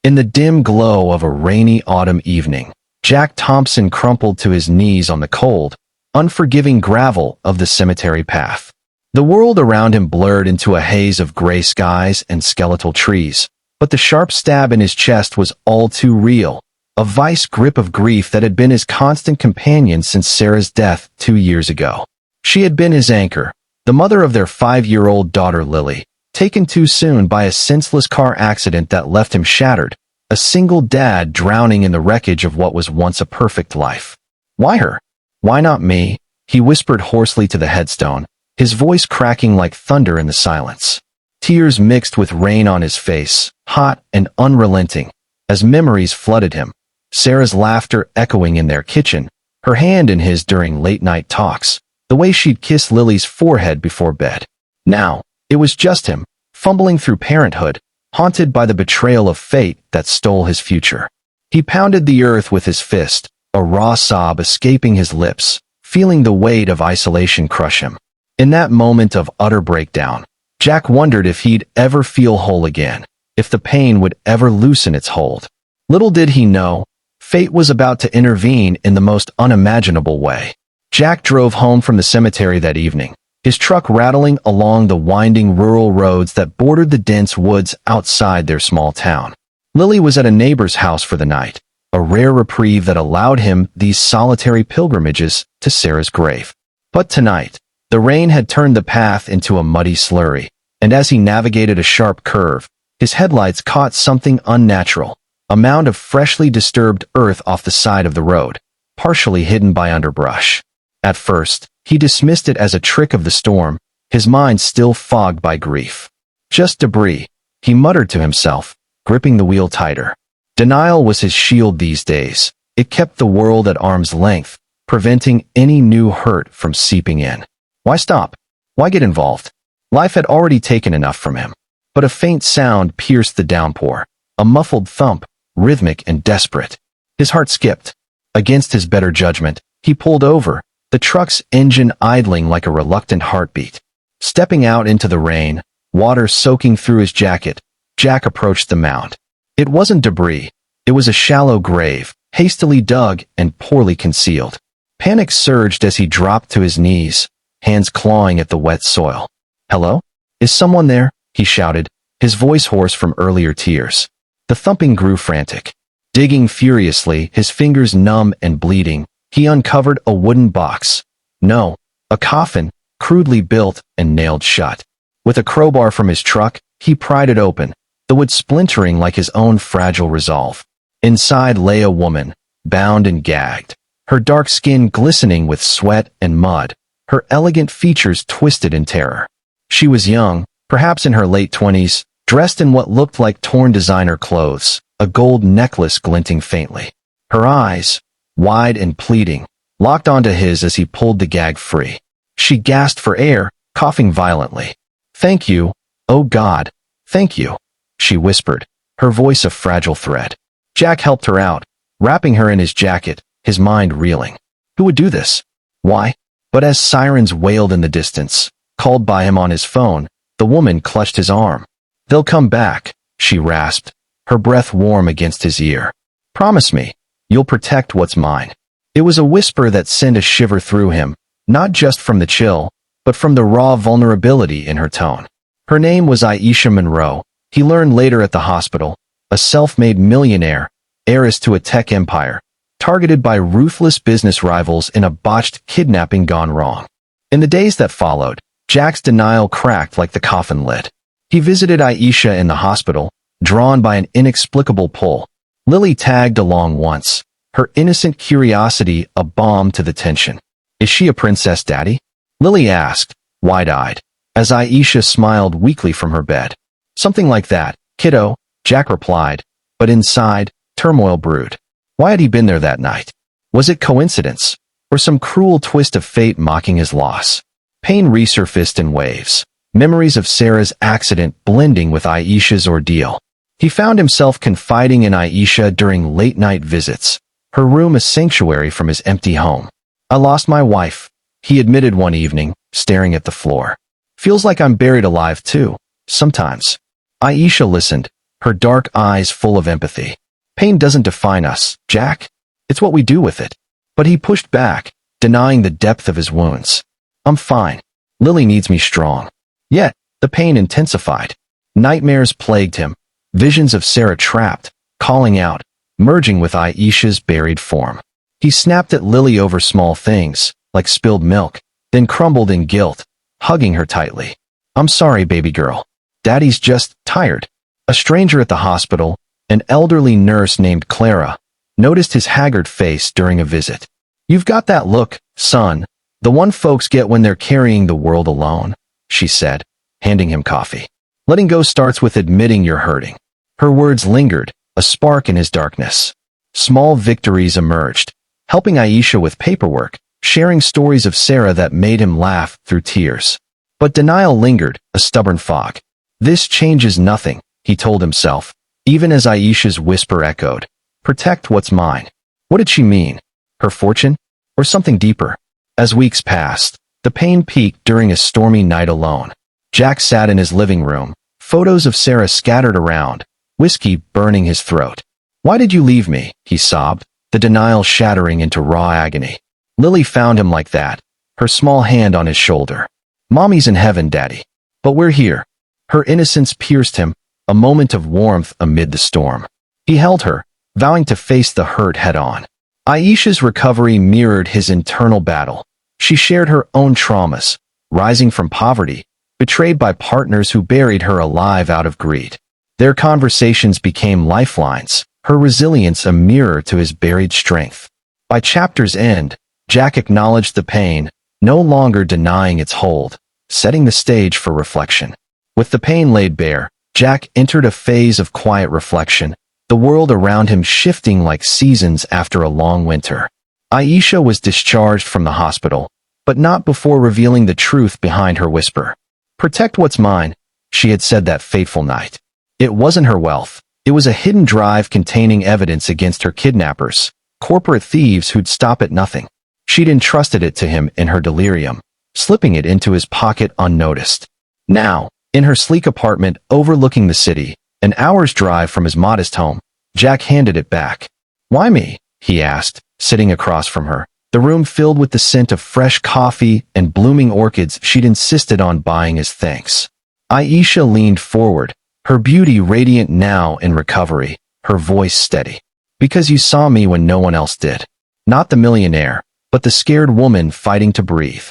In the dim glow of a rainy autumn evening, Jack Thompson crumpled to his knees on the cold, unforgiving gravel of the cemetery path. The world around him blurred into a haze of gray skies and skeletal trees, but the sharp stab in his chest was all too real, a vice grip of grief that had been his constant companion since Sarah's death 2 years ago. She had been his anchor, the mother of their 5-year-old daughter Lily, taken too soon by a senseless car accident that left him shattered, a single dad drowning in the wreckage of what was once a perfect life. Why her? Why not me? He whispered hoarsely to the headstone, his voice cracking like thunder in the silence. Tears mixed with rain on his face, hot and unrelenting, as memories flooded him. Sarah's laughter echoing in their kitchen, her hand in his during late-night talks, the way she'd kiss Lily's forehead before bed. Now, it was just him, fumbling through parenthood, haunted by the betrayal of fate that stole his future. He pounded the earth with his fist, a raw sob escaping his lips, feeling the weight of isolation crush him. In that moment of utter breakdown, Jack wondered if he'd ever feel whole again, if the pain would ever loosen its hold. Little did he know, fate was about to intervene in the most unimaginable way. Jack drove home from the cemetery that evening, his truck rattling along the winding rural roads that bordered the dense woods outside their small town. Lily was at a neighbor's house for the night, a rare reprieve that allowed him these solitary pilgrimages to Sarah's grave. But tonight, the rain had turned the path into a muddy slurry, and as he navigated a sharp curve, his headlights caught something unnatural, a mound of freshly disturbed earth off the side of the road, partially hidden by underbrush. At first, he dismissed it as a trick of the storm, his mind still fogged by grief. Just debris, he muttered to himself, gripping the wheel tighter. Denial was his shield these days. It kept the world at arm's length, preventing any new hurt from seeping in. Why stop? Why get involved? Life had already taken enough from him. But a faint sound pierced the downpour, a muffled thump, rhythmic and desperate. His heart skipped. Against his better judgment, he pulled over, the truck's engine idling like a reluctant heartbeat. Stepping out into the rain, water soaking through his jacket, Jack approached the mound. It wasn't debris. It was a shallow grave, hastily dug and poorly concealed. Panic surged as he dropped to his knees, hands clawing at the wet soil. "Hello? Is someone there?" he shouted, his voice hoarse from earlier tears. The thumping grew frantic. Digging furiously, his fingers numb and bleeding, he uncovered a wooden box. No, a coffin, crudely built and nailed shut. With a crowbar from his truck, he pried it open, the wood splintering like his own fragile resolve. Inside lay a woman, bound and gagged, her dark skin glistening with sweat and mud, her elegant features twisted in terror. She was young, perhaps in her late 20s, dressed in what looked like torn designer clothes, a gold necklace glinting faintly. Her eyes, wide and pleading, locked onto his as he pulled the gag free. She gasped for air, coughing violently. "Thank you, oh God, thank you," she whispered, her voice a fragile thread. Jack helped her out, wrapping her in his jacket, his mind reeling. Who would do this? Why? But as sirens wailed in the distance, called by him on his phone, the woman clutched his arm. "They'll come back," she rasped, her breath warm against his ear. "Promise me, you'll protect what's mine." It was a whisper that sent a shiver through him, not just from the chill, but from the raw vulnerability in her tone. Her name was Aisha Monroe, he learned later at the hospital, a self-made millionaire, heiress to a tech empire, targeted by ruthless business rivals in a botched kidnapping gone wrong. In the days that followed, Jack's denial cracked like the coffin lid. He visited Aisha in the hospital, drawn by an inexplicable pull. Lily tagged along once, her innocent curiosity a balm to the tension. "Is she a princess, Daddy?" Lily asked, wide-eyed, as Aisha smiled weakly from her bed. "Something like that, kiddo," Jack replied, but inside, turmoil brewed. Why had he been there that night? Was it coincidence, or some cruel twist of fate mocking his loss? Pain resurfaced in waves, memories of Sarah's accident blending with Aisha's ordeal. He found himself confiding in Aisha during late-night visits, her room a sanctuary from his empty home. "I lost my wife," he admitted one evening, staring at the floor. "Feels like I'm buried alive too, sometimes." Aisha listened, her dark eyes full of empathy. Pain doesn't define us, Jack. It's what we do with it. But he pushed back, denying the depth of his wounds. I'm fine. Lily needs me strong. Yet, the pain intensified. Nightmares plagued him, visions of Sarah trapped, calling out, merging with Aisha's buried form. He snapped at Lily over small things, like spilled milk, then crumbled in guilt, hugging her tightly. I'm sorry, baby girl. Daddy's just tired. A stranger at the hospital, an elderly nurse named Clara, noticed his haggard face during a visit. You've got that look, son, the one folks get when they're carrying the world alone, she said, handing him coffee. Letting go starts with admitting you're hurting. Her words lingered, a spark in his darkness. Small victories emerged, helping Aisha with paperwork, sharing stories of Sarah that made him laugh through tears. But denial lingered, a stubborn fog. This changes nothing, he told himself, even as Aisha's whisper echoed. Protect what's mine. What did she mean? Her fortune? Or something deeper? As weeks passed, the pain peaked during a stormy night alone. Jack sat in his living room, photos of Sarah scattered around, whiskey burning his throat. Why did you leave me? He sobbed, the denial shattering into raw agony. Lily found him like that, her small hand on his shoulder. Mommy's in heaven, Daddy. But we're here. Her innocence pierced him, a moment of warmth amid the storm. He held her, vowing to face the hurt head-on. Aisha's recovery mirrored his internal battle. She shared her own traumas, rising from poverty, betrayed by partners who buried her alive out of greed. Their conversations became lifelines, her resilience a mirror to his buried strength. By chapter's end, Jack acknowledged the pain, no longer denying its hold, setting the stage for reflection. With the pain laid bare, Jack entered a phase of quiet reflection, the world around him shifting like seasons after a long winter. Aisha was discharged from the hospital, but not before revealing the truth behind her whisper. Protect what's mine, she had said that fateful night. It wasn't her wealth. It was a hidden drive containing evidence against her kidnappers, corporate thieves who'd stop at nothing. She'd entrusted it to him in her delirium, slipping it into his pocket unnoticed. Now, in her sleek apartment overlooking the city, an hour's drive from his modest home, Jack handed it back. Why me? He asked, sitting across from her, the room filled with the scent of fresh coffee and blooming orchids she'd insisted on buying as thanks. Aisha leaned forward, her beauty radiant now in recovery, her voice steady. Because you saw me when no one else did. Not the millionaire, but the scared woman fighting to breathe.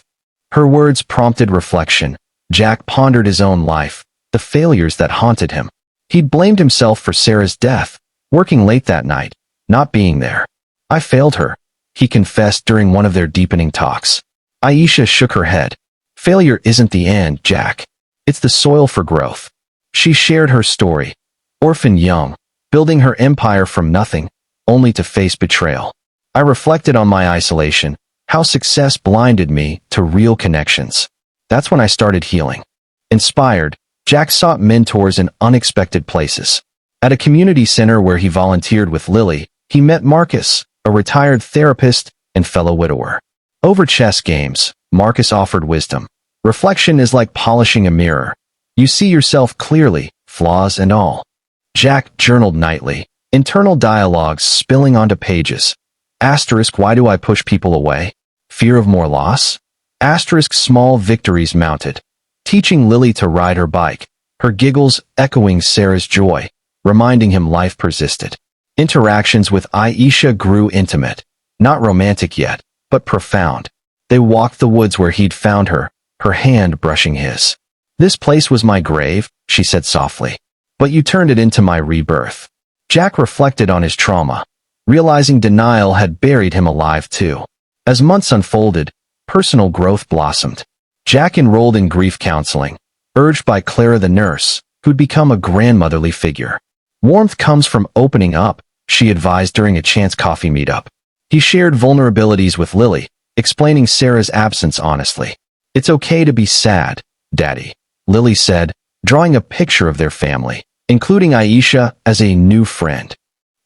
Her words prompted reflection. Jack pondered his own life, the failures that haunted him. He'd blamed himself for Sarah's death, working late that night, not being there. I failed her, he confessed during one of their deepening talks. Aisha shook her head. Failure isn't the end, Jack. It's the soil for growth. She shared her story. Orphaned young, building her empire from nothing, only to face betrayal. I reflected on my isolation, how success blinded me to real connections. That's when I started healing. Inspired, Jack sought mentors in unexpected places. At a community center where he volunteered with Lily, he met Marcus, a retired therapist and fellow widower. Over chess games, Marcus offered wisdom. Reflection is like polishing a mirror. You see yourself clearly, flaws and all. Jack journaled nightly, internal dialogues spilling onto pages. Asterisk, why do I push people away? Fear of more loss? Asterisk, small victories mounted. Teaching Lily to ride her bike, her giggles echoing Sarah's joy, reminding him life persisted. Interactions with Aisha grew intimate, not romantic yet, but profound. They walked the woods where he'd found her, her hand brushing his. This place was my grave, she said softly. But you turned it into my rebirth. Jack reflected on his trauma, realizing denial had buried him alive too. As months unfolded, personal growth blossomed. Jack enrolled in grief counseling, urged by Clara the nurse, who'd become a grandmotherly figure. Warmth comes from opening up, she advised during a chance coffee meetup. He shared vulnerabilities with Lily, explaining Sarah's absence honestly. It's okay to be sad, Daddy, Lily said, drawing a picture of their family, including Aisha as a new friend.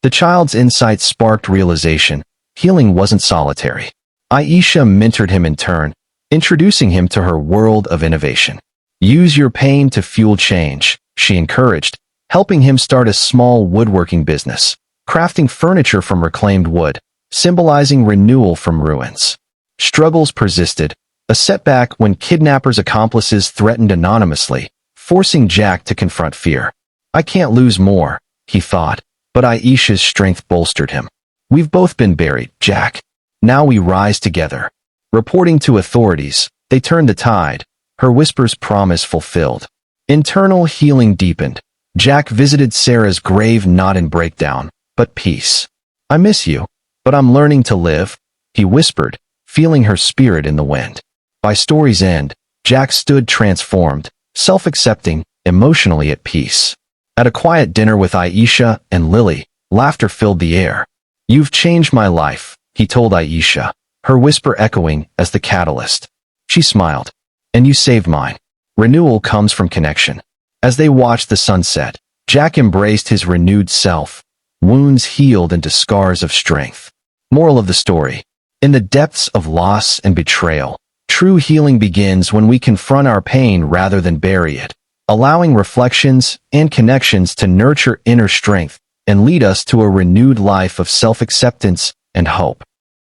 The child's insight sparked realization. Healing wasn't solitary. Aisha mentored him in turn, introducing him to her world of innovation. Use your pain to fuel change, she encouraged, helping him start a small woodworking business, crafting furniture from reclaimed wood, symbolizing renewal from ruins. Struggles persisted, a setback when kidnappers' accomplices threatened anonymously, forcing Jack to confront fear. I can't lose more, he thought, but Aisha's strength bolstered him. We've both been buried, Jack. Now we rise together. Reporting to authorities, they turned the tide, her whisper's promise fulfilled. Internal healing deepened. Jack visited Sarah's grave not in breakdown, but peace. I miss you, but I'm learning to live, he whispered, feeling her spirit in the wind. By story's end, Jack stood transformed, self-accepting, emotionally at peace. At a quiet dinner with Aisha and Lily, laughter filled the air. You've changed my life, he told Aisha, her whisper echoing as the catalyst. She smiled. And you saved mine. Renewal comes from connection. As they watched the sunset, Jack embraced his renewed self, wounds healed into scars of strength. Moral of the story. In the depths of loss and betrayal, true healing begins when we confront our pain rather than bury it, allowing reflections and connections to nurture inner strength and lead us to a renewed life of self-acceptance and hope.